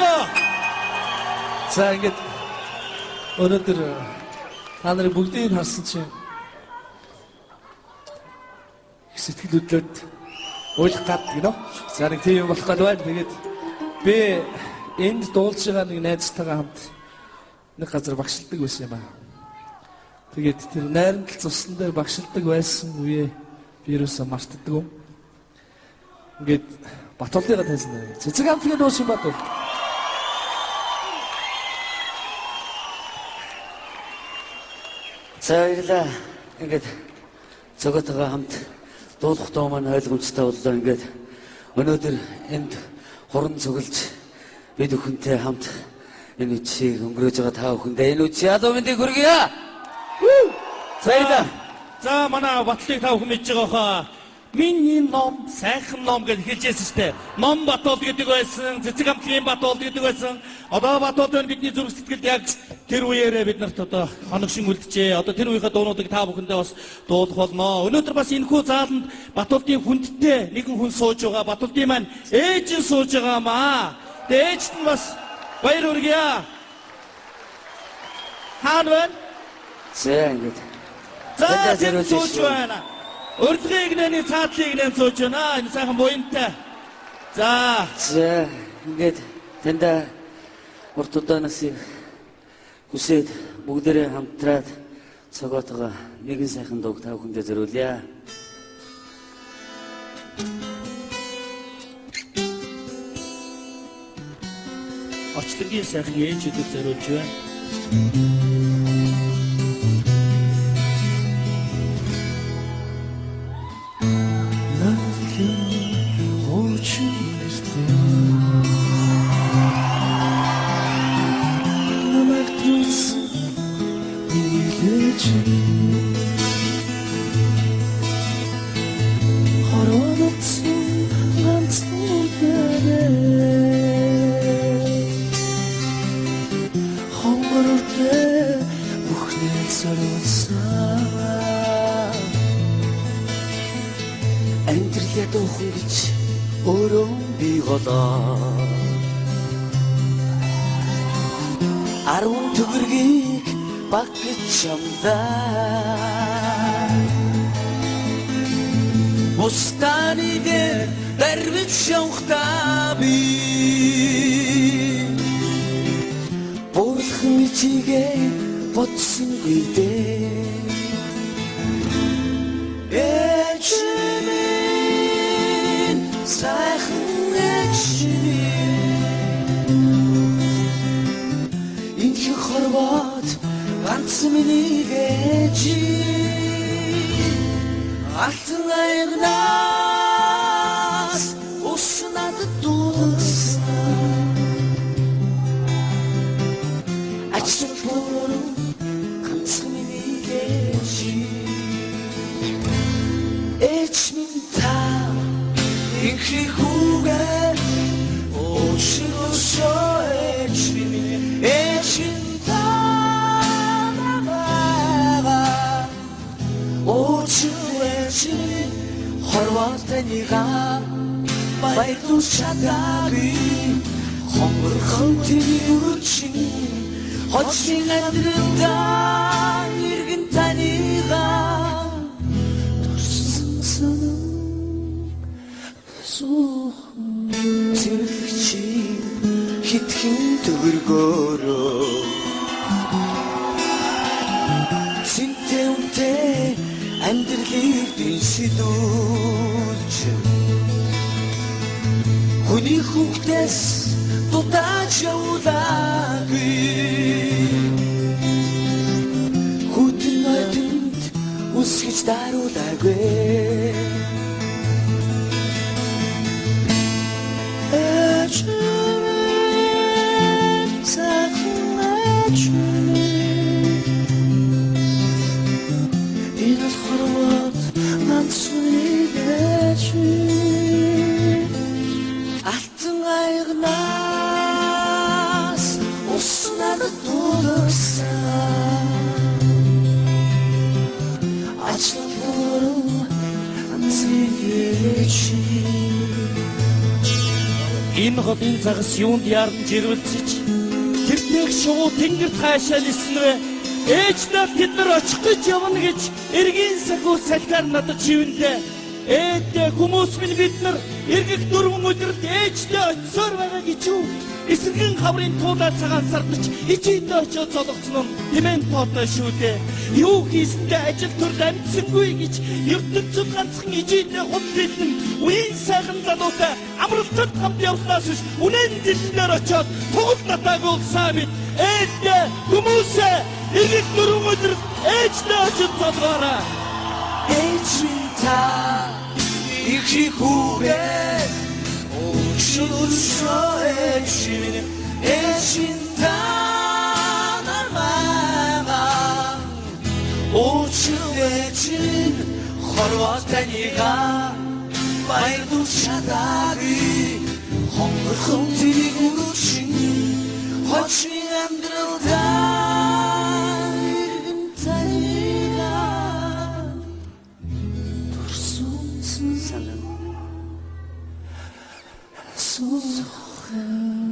байна уу? За ингээд өнөөдөр та нарыг бүгдийг харсан чинь сэтгэл хөдлөлт уйлах гад гинөө. За нэг тийм болох гад байна. Тэгээд би энд дуулж байгаа нэг найзтайгаа хамт нэг газар багшилдаг байсан юм аа. Тэгээд тэр найрамдал цусан дээр багшилдаг байсан үе би юусаа мартдаг юм. Ингээд Батолдыгаа тайсан. Цэцэг хамтлагийн дуусан Батол. За баярлалаа. Ингээд цогтойгоо хамт дуулах дуу маань ойлгомжтой боллоо. Ингээд өнөөдөр энд хуран цуглаж бид бүхэнтэй хамт энэ үчиг өнгөрөөж байгаа та бүхэндээ энэ үчиг ядуу мэндийг хүргье. За. За манай Батлыг та бүхэн мэдж байгаа хаа. Миний ном, сайхан ном гэж хэлжсэн шүү дээ. Ном Батол гэдэг байсан, цэцэг хамтлагийн Батол гэдэг байсан. Одоо Батол байна бидний зүрх сэтгэлд яг тэр үеэрээ бид нарт одоо хоног шин үлджээ. Одоо тэр үеийнхээ дуунуудыг та бүхэндээ бас дуулах болно. Өнөөдөр бас энэхүү зааланд Батолдын хүндтэй нэгэн хүн сууж байгаа. Батолдын маань ээж нь сууж байгаамаа. Тэгээ ээжт нь бас баяр хүргье. Хаан байна? За ингээд. За тэр сууж байна. Урдгийг нэний цаадлыг нэн сууж байна. Энэ сайхан буянтай. За ингээд тэнда урт удаанаас хүсээд бүгдээрээ хамтраад цогоотойгоо нэгэн сайхан дууг та бүхэндээ зориулъя. Очлогийн сайхан ээжүүдэд зориулж байна. Амьдралаа дуухан гэж өөрөө би голоо. 10 төгрөгийг баг гэж чамдаа. Бустаны дээр дарвич явахдаа би бурхан чигээ бодсон үедээ сайхан энэ хорвоод ганц миний ээж алтан аягнаас уснаад дуулсан ачлал бүрэн ганц миний ээж минь та Ихи хүүгээ очин өшөө эчин таамага очин хорвоо танига баярлуулж чадаагүй хонгорхон тэний үчин хоцгийн амьдралдаа иргэн танига Зэрэгчи хитгэн төгөргөөрөө Синтэ үнтэй амьдралыг дэнсэлүүлж Хүний хүүхдээс дутаач явуулаагүй Хүтэн нойтонд үсгэж даруулаагүй Алтан аягнаас уснаад дуулсан Ачлал бүрэн нохол энэ цагаас юунд яарн жирвэлцэж тэртээ шувуу тэнгэр таашаал иснэ. Ээжнэр тэд нар очих гэж явна гэж эргийн сахиу салхаар надад шивнэлээ. Ээдээ хүмүүс минь бид нар эргэх 4 өдрөд ээждээ очисоор байгаа гэж юу? Эсэргэн хаврын туулаа цагаан сардаж ичээдээ очиод зологцсон нь тэмээн тоотой шүү дээ. Юу хийсэндээ ажил төрөл амьдсангүй гэж ертөнцөд ганцхан ичээдээ хут хэлнэ. Үеийн сайхан залуутай амралтад хамт явснаас биш үнэн зэлнээр очиод тоглолт натаагүй улсаа бид ээдээ хүмүүсээ эргэх 4 өдрөд ээждээ очиод зологоорой. Ээжинта их хүүгээ Ушуршо ээжин ээжинта намайгаа Ушур ээжин хорвоо танига баярдуу чадаагүй хонгорхон тэрийг өрөшин хочны амьдралдаа иргэн танига Sanırım.